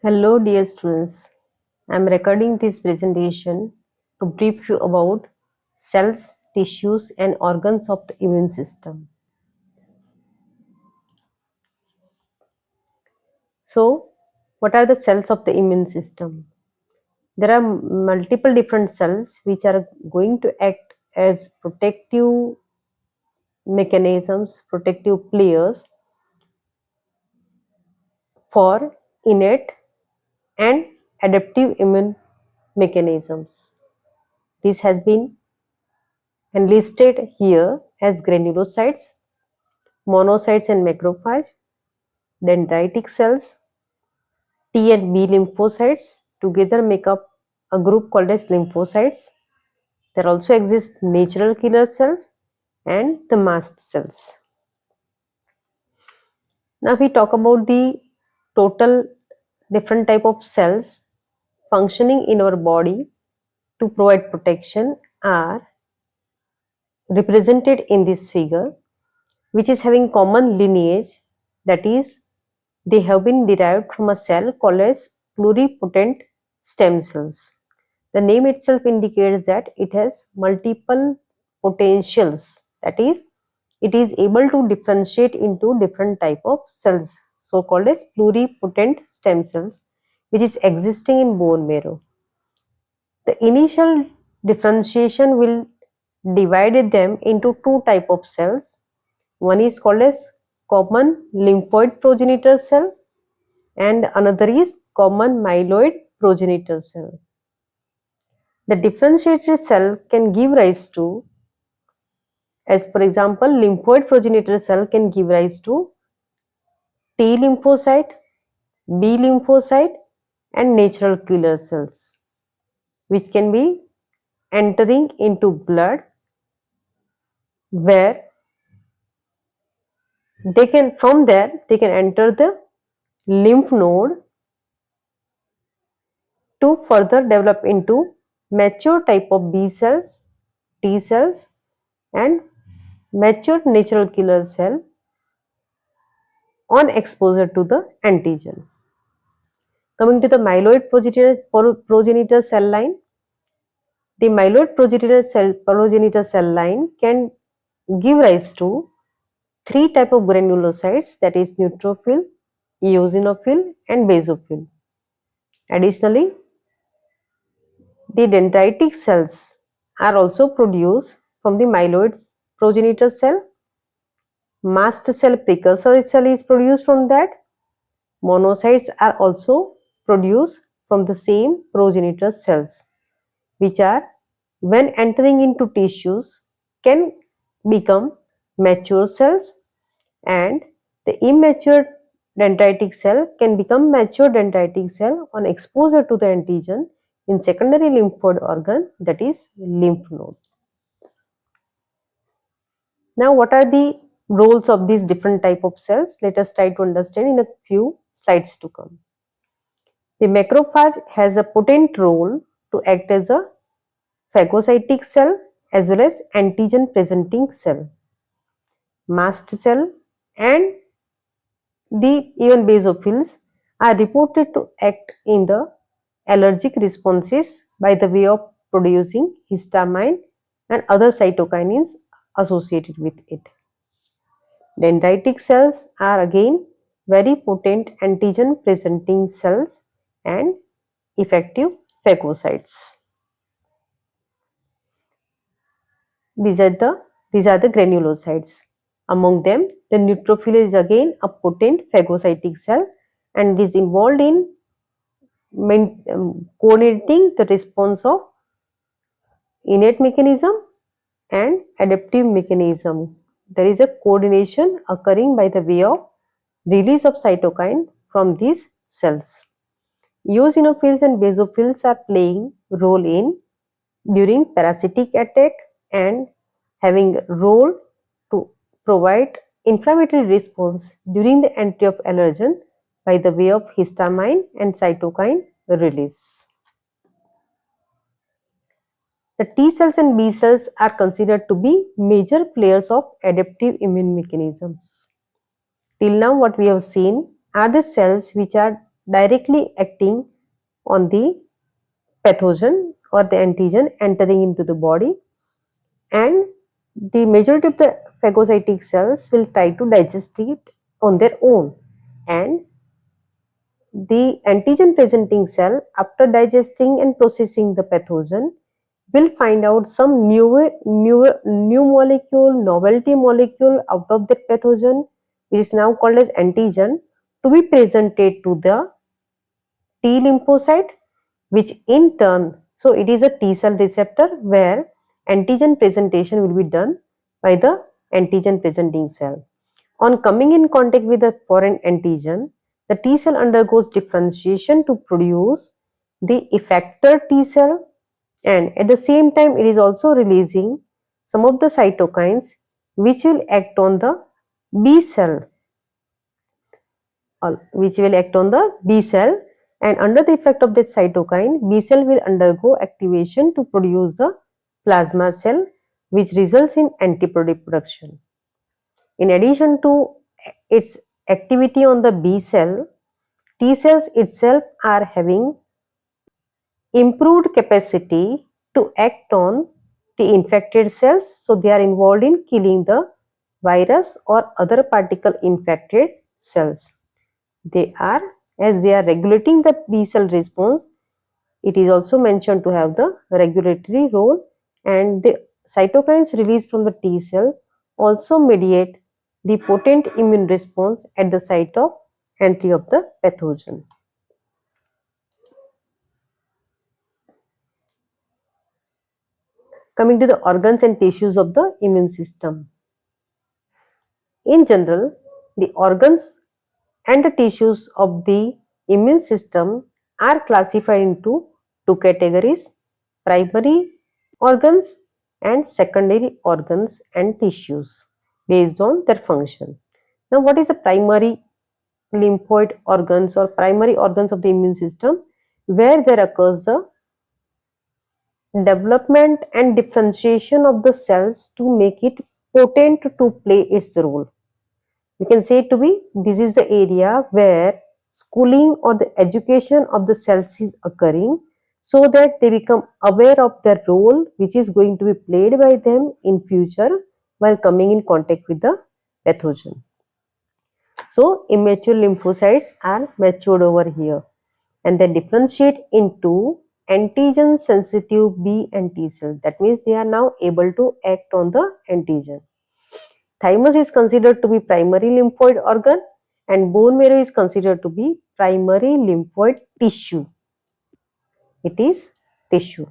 Hello dear students, I am recording this presentation to brief you about cells, tissues and organs of the immune system. So, what are the cells of the immune system? There are multiple different cells which are going to act as protective mechanisms, protective players for innate and adaptive immune mechanisms. This has been enlisted here as granulocytes, monocytes and macrophage, dendritic cells, T and B lymphocytes together make up a group called as lymphocytes. There also exist natural killer cells and the mast cells. Now we talk about the total different type of cells functioning in our body to provide protection are represented in this figure, which is having common lineage, that is they have been derived from a cell called as pluripotent stem cells. The name itself indicates that it has multiple potentials, that is it is able to differentiate into different type of cells, so called as pluripotent stem cells, which is existing in bone marrow. The initial differentiation will divide them into two type of cells. One is called as common lymphoid progenitor cell and another is common myeloid progenitor cell. The differentiated cell can give rise to, as for example, lymphoid progenitor cell can give rise to T lymphocyte, B lymphocyte and natural killer cells, which can be entering into blood, where they can, from there they can enter the lymph node to further develop into mature type of B cells, T cells and mature natural killer cell on exposure to the antigen. Coming to the myeloid progenitor cell line, the myeloid progenitor cell line can give rise to three type of granulocytes, that is neutrophil, eosinophil and basophil. Additionally, the dendritic cells are also produced from the myeloid progenitor cell. Mast cell precursor cell is produced from that. Monocytes are also produced from the same progenitor cells, which are, when entering into tissues, can become mature cells, and the immature dendritic cell can become mature dendritic cell on exposure to the antigen in secondary lymphoid organ, that is lymph node. Now, what are the roles of these different type of cells? Let us try to understand in a few slides to come. The macrophage has a potent role to act as a phagocytic cell as well as antigen presenting cell. Mast cell and the even basophils are reported to act in the allergic responses by the way of producing histamine and other cytokinins associated with it. Dendritic cells are again very potent antigen presenting cells and effective phagocytes. These are the granulocytes. Among them, the neutrophil is again a potent phagocytic cell and is involved in coordinating the response of innate mechanism and adaptive mechanism. There is a coordination occurring by the way of release of cytokine from these cells. Eosinophils and basophils are playing role in during parasitic attack and having role to provide inflammatory response during the entry of allergen by the way of histamine and cytokine release. The T cells and B cells are considered to be major players of adaptive immune mechanisms. Till now what we have seen are the cells which are directly acting on the pathogen or the antigen entering into the body, and the majority of the phagocytic cells will try to digest it on their own, and the antigen presenting cell, after digesting and processing the pathogen, will find out some new molecule, novelty molecule out of that pathogen, which is now called as antigen, to be presented to the T lymphocyte, which in turn, so it is a T cell receptor where antigen presentation will be done by the antigen presenting cell. On coming in contact with a foreign antigen, the T cell undergoes differentiation to produce the effector T cell, and at the same time it is also releasing some of the cytokines which will act on the B cell, and under the effect of this cytokine, B cell will undergo activation to produce the plasma cell, which results in antibody production. In addition to its activity on the B cell, T cells itself are having improved capacity to act on the infected cells, so they are involved in killing the virus or other particle infected cells. They are, as they are regulating the B cell response, it is also mentioned to have the regulatory role, and the cytokines released from the T cell also mediate the potent immune response at the site of entry of the pathogen. Coming to the organs and tissues of the immune system. In general, the organs and the tissues of the immune system are classified into two categories: primary organs and secondary organs and tissues based on their function. Now, what is the primary lymphoid organs or primary organs of the immune system? Where there occurs the development and differentiation of the cells to make it potent to play its role. We can say to be, this is the area where schooling or the education of the cells is occurring, so that they become aware of their role which is going to be played by them in future while coming in contact with the pathogen. So immature lymphocytes are matured over here, and they differentiate into antigen sensitive B and T cells. That means they are now able to act on the antigen. Thymus is considered to be primary lymphoid organ, and bone marrow is considered to be primary lymphoid tissue. It is tissue.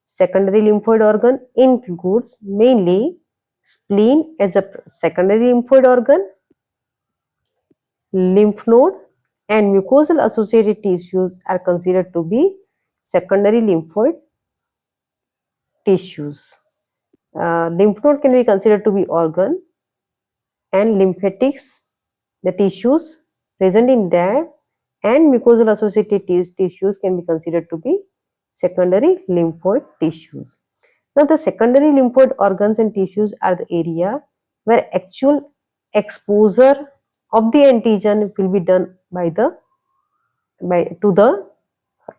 Secondary lymphoid organ includes mainly spleen as a secondary lymphoid organ, lymph node and mucosal associated tissues are considered to be secondary lymphoid tissues. Lymph node can be considered to be organ, and lymphatics, the tissues present in there, and mucosal associated tissues can be considered to be secondary lymphoid tissues. Now, the secondary lymphoid organs and tissues are the area where actual exposure of the antigen will be done to the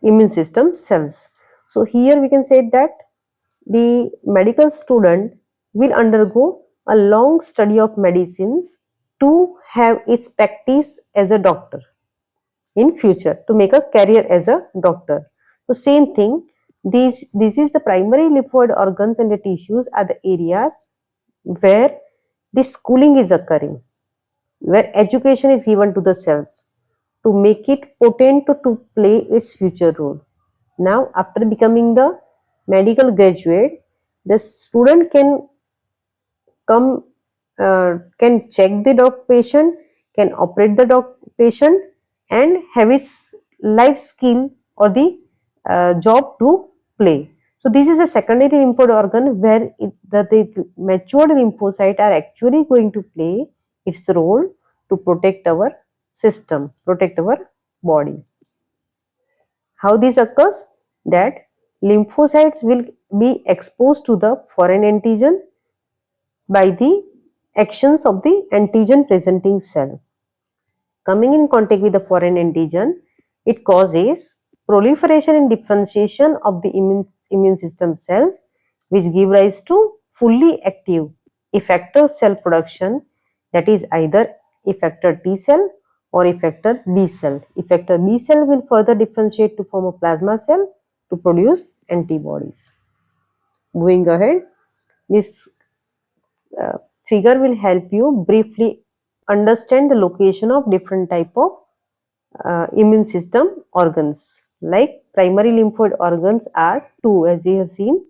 immune system cells. So, here we can say that the medical student will undergo a long study of medicines to have its practice as a doctor in future, to make a career as a doctor. So same thing, this is the primary lymphoid organs and the tissues are the areas where the schooling is occurring, where education is given to the cells to make it potent to play its future role. Now, after becoming the medical graduate, the student come can check the patient, can operate the patient, and have its life skill or the job to play. So this is a secondary lymphoid organ where the matured lymphocyte are actually going to play its role to protect our system, protect our body. How this occurs? That lymphocytes will be exposed to the foreign antigen by the actions of the antigen presenting cell. Coming in contact with the foreign antigen, It causes proliferation and differentiation of the immune system cells, which give rise to fully active effector cell production, that is either effector T cell or effector B cell. Effector B cell will further differentiate to form a plasma cell to produce antibodies. Moving ahead, this figure will help you briefly understand the location of different type of immune system organs. Like primary lymphoid organs are two, as we have seen.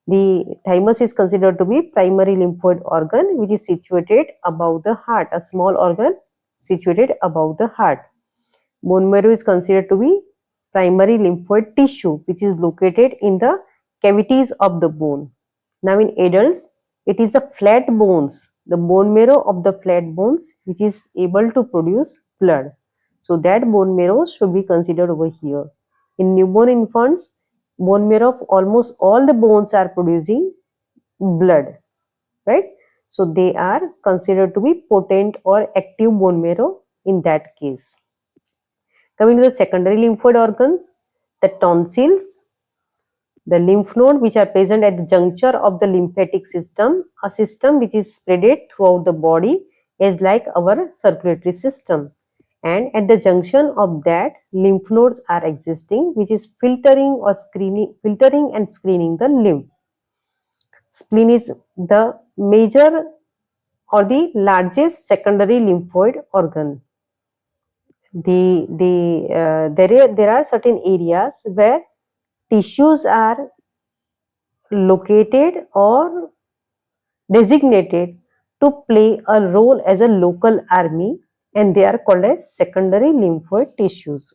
The thymus is considered to be primary lymphoid organ, which is situated above the heart, a small organ situated above the heart. Bone marrow is considered to be primary lymphoid tissue, which is located in the cavities of the bone. Now in adults, it is the flat bones, the bone marrow of the flat bones, which is able to produce blood. So that bone marrow should be considered over here. In newborn infants, bone marrow of almost all the bones are producing blood, right? So they are considered to be potent or active bone marrow in that case. Coming to the secondary lymphoid organs, the tonsils, the lymph node which are present at the juncture of the lymphatic system, a system which is spread throughout the body is like our circulatory system. And at the junction of that, lymph nodes are existing, which is filtering and screening the lymph. Spleen is the major or the largest secondary lymphoid organ. There are certain areas where tissues are located or designated to play a role as a local army, and they are called as secondary lymphoid tissues.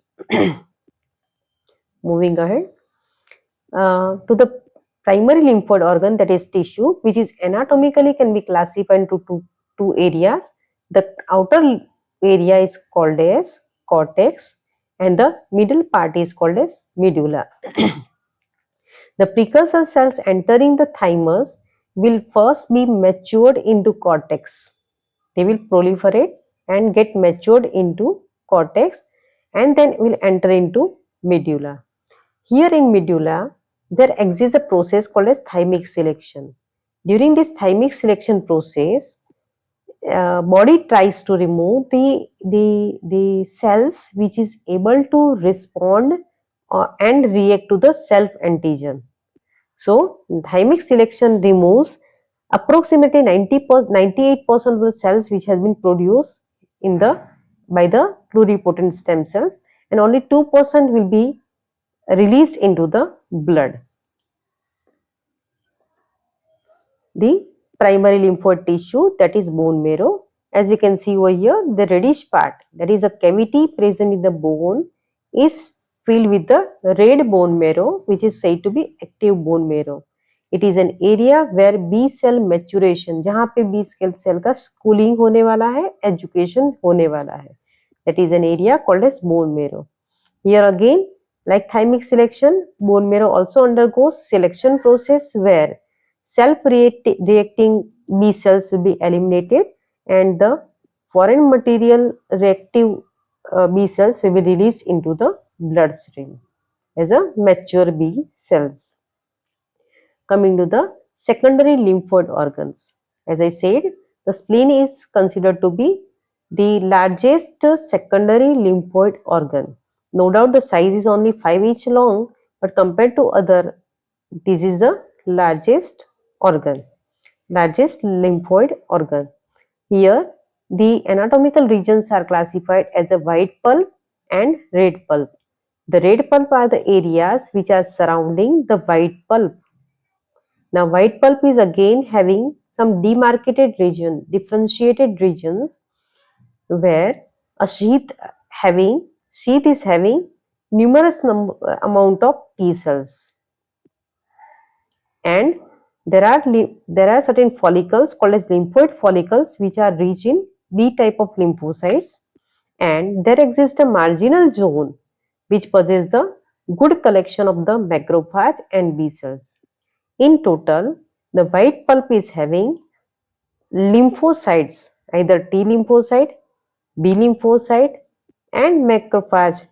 Moving ahead to the primary lymphoid organ, that is tissue, which is anatomically can be classified into two areas. The outer area is called as cortex and the middle part is called as medulla. The precursor cells entering the thymus will first be matured into cortex. They will proliferate and get matured into cortex and then will enter into medulla. Here in medulla, there exists a process called as thymic selection. During this thymic selection process, body tries to remove the cells which is able to respond and react to the self antigen. So thymic selection removes approximately 98% of the cells which has been produced in the by the pluripotent stem cells, and only 2% will be released into the blood. The primary lymphoid tissue, that is bone marrow, as we can see over here, the reddish part, that is a cavity present in the bone, is filled with the red bone marrow, which is said to be active bone marrow. It is an area where B cell maturation, जहाँ पे B cell का schooling होने वाला है, education होने वाला है, that is an area called as bone marrow. Here again, like thymic selection, bone marrow also undergoes selection process where self-reacting B cells will be eliminated and the foreign material reactive B cells will be released into the bloodstream as a mature B cells. Coming to the secondary lymphoid organs. As I said, the spleen is considered to be the largest secondary lymphoid organ. No doubt the size is only 5 inch long, but compared to other, this is the largest organ, largest lymphoid organ. Here, the anatomical regions are classified as a white pulp and red pulp. The red pulp are the areas which are surrounding the white pulp. Now, white pulp is again having some demarcated region, differentiated regions where a sheath is having numerous amount of T cells, and there are certain follicles called as lymphoid follicles which are rich in B type of lymphocytes, and there exists a marginal zone which possesses the good collection of the macrophage and B cells. In total, the white pulp is having lymphocytes, either T lymphocyte, B lymphocyte and macrophage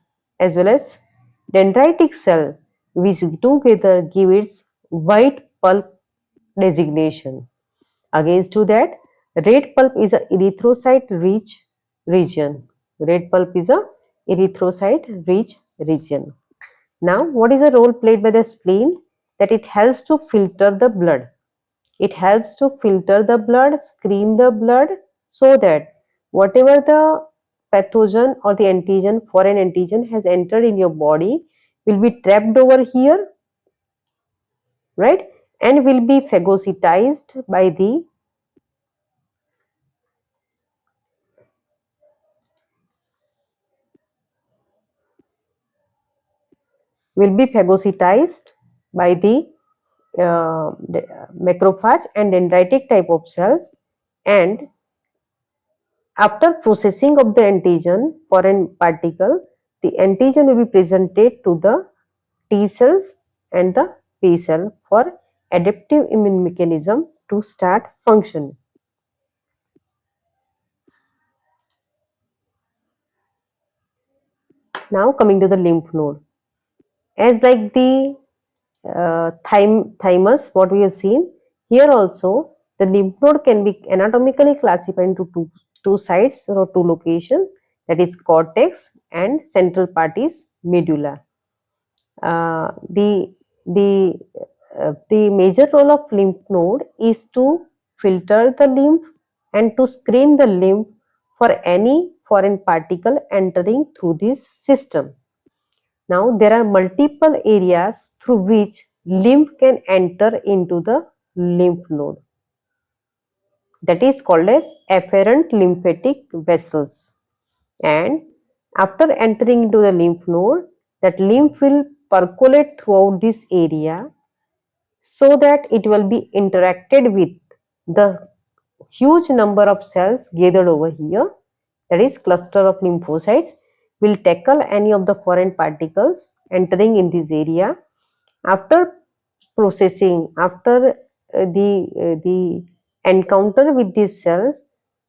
as well as dendritic cell, which together give its white pulp designation. Against to that, red pulp is a erythrocyte rich region. Red pulp is a erythrocyte rich region. Now, what is the role played by the spleen? That it helps to filter the blood. It helps to filter the blood, screen the blood, so that whatever the pathogen or the antigen, foreign antigen has entered in your body will be trapped over here, right? And will be phagocytized by the by the macrophage and dendritic type of cells, and after processing of the antigen foreign particle, the antigen will be presented to the T cells and the B cell for adaptive immune mechanism to start functioning. Now coming to the lymph node. As like the thymus, what we have seen, here also the lymph node can be anatomically classified into two sites or two locations, that is cortex and central part is medulla. Uh, the the the major role of lymph node is to filter the lymph and to screen the lymph for any foreign particle entering through this system. Now there are multiple areas through which lymph can enter into the lymph node, that is called as afferent lymphatic vessels, and after entering into the lymph node, that lymph will percolate throughout this area so that it will be interacted with the huge number of cells gathered over here, that is cluster of lymphocytes, will tackle any of the foreign particles entering in this area. After processing, after the encounter with these cells,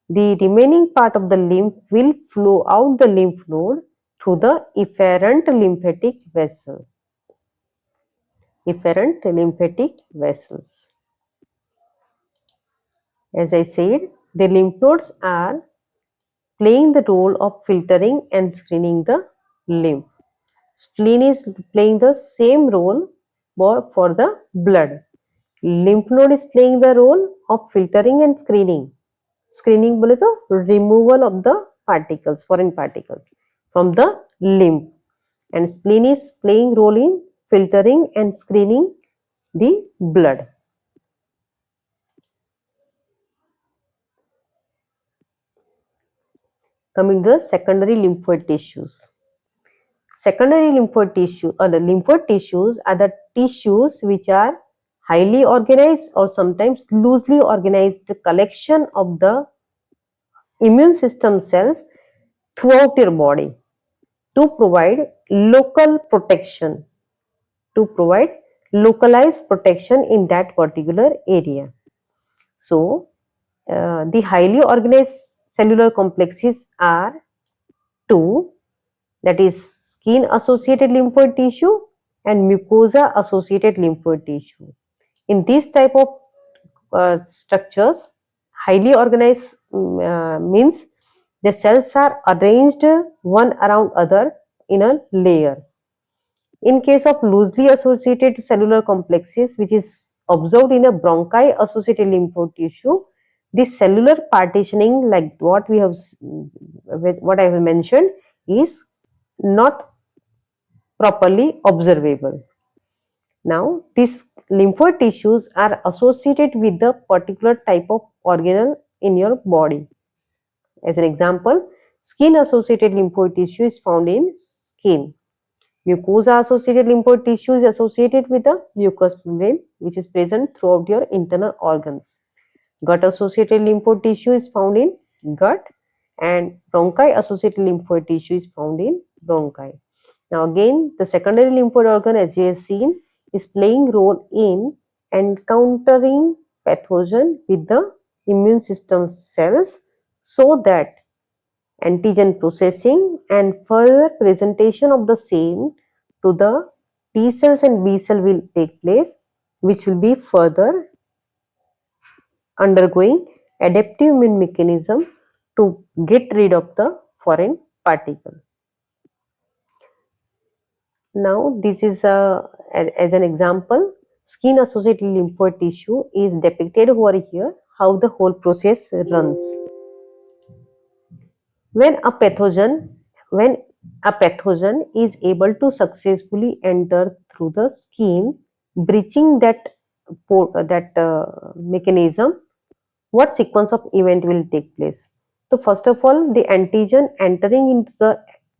the remaining part of the lymph will flow out the lymph node through the efferent lymphatic vessel. Efferent lymphatic vessels. As I said, the lymph nodes are playing the role of filtering and screening the lymph. Spleen is playing the same role for the blood. Lymph node is playing the role of filtering and screening. Screening बोले तो removal of the particles, foreign particles from the lymph, and spleen is playing role in filtering and screening the blood. Coming to the secondary lymphoid tissues. Secondary lymphoid tissue or the lymphoid tissues are the tissues which are highly organized or sometimes loosely organized collection of the immune system cells throughout your body to provide local protection, to provide localized protection in that particular area. So, the highly organized cellular complexes are two, that is skin associated lymphoid tissue and mucosa associated lymphoid tissue. In this type of structures, highly organized means the cells are arranged one around other in a layer. In case of loosely associated cellular complexes, which is observed in a bronchi associated lymphoid tissue, this cellular partitioning, like what we have, what I have mentioned, is not properly observable. Now, these lymphoid tissues are associated with the particular type of organelle in your body. As an example, skin associated lymphoid tissue is found in skin. Mucosa associated lymphoid tissue is associated with the mucous membrane, which is present throughout your internal organs. Gut associated lymphoid tissue is found in gut, and bronchi associated lymphoid tissue is found in bronchi. Now again, the secondary lymphoid organ, as you have seen, is playing role in encountering pathogen with the immune system cells, so that antigen processing and further presentation of the same to the T cells and B cell will take place, which will be further undergoing adaptive immune mechanism to get rid of the foreign particle. Now this is as an example, skin associated lymphoid tissue is depicted over here, how the whole process runs. When a pathogen when a pathogen is able to successfully enter through the skin, breaching that mechanism, what sequence of event will take place? So first of all, the antigen entering into the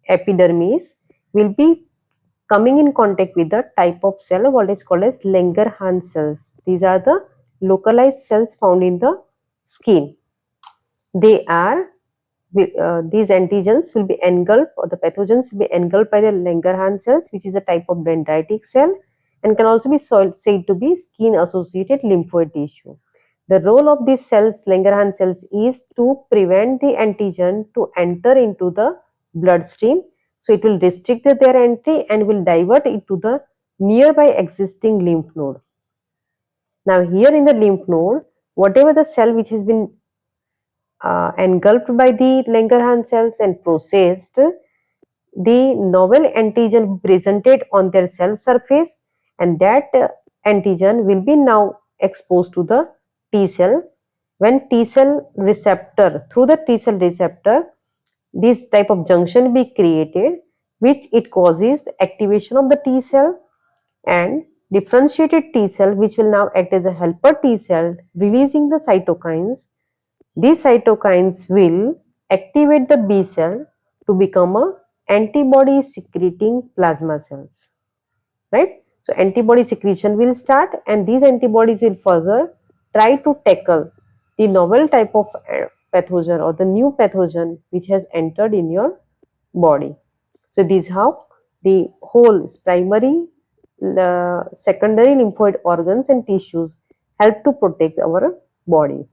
epidermis will be coming in contact with the type of cell what is called as Langerhans cells. These are the localized cells found in the skin. They are these antigens will be engulfed, or the pathogens will be engulfed by the Langerhans cells, which is a type of dendritic cell and can also be said to be skin associated lymphoid tissue. The role of these cells, Langerhans cells, is to prevent the antigen to enter into the bloodstream. So it will restrict their entry and will divert it to the nearby existing lymph node. Now here in the lymph node, whatever the cell which has been engulfed by the Langerhans cells and processed, the novel antigen presented on their cell surface, and that antigen will be now exposed to the T cell. When T cell receptor, through the T cell receptor, this type of junction be created, which it causes the activation of the T cell, and differentiated T cell, which will now act as a helper T cell, releasing the cytokines. These cytokines will activate the B cell to become a antibody secreting plasma cells, right? So antibody secretion will start, and these antibodies will further try to tackle the novel type of pathogen or the new pathogen which has entered in your body. So this is how the whole primary, secondary lymphoid organs and tissues help to protect our body.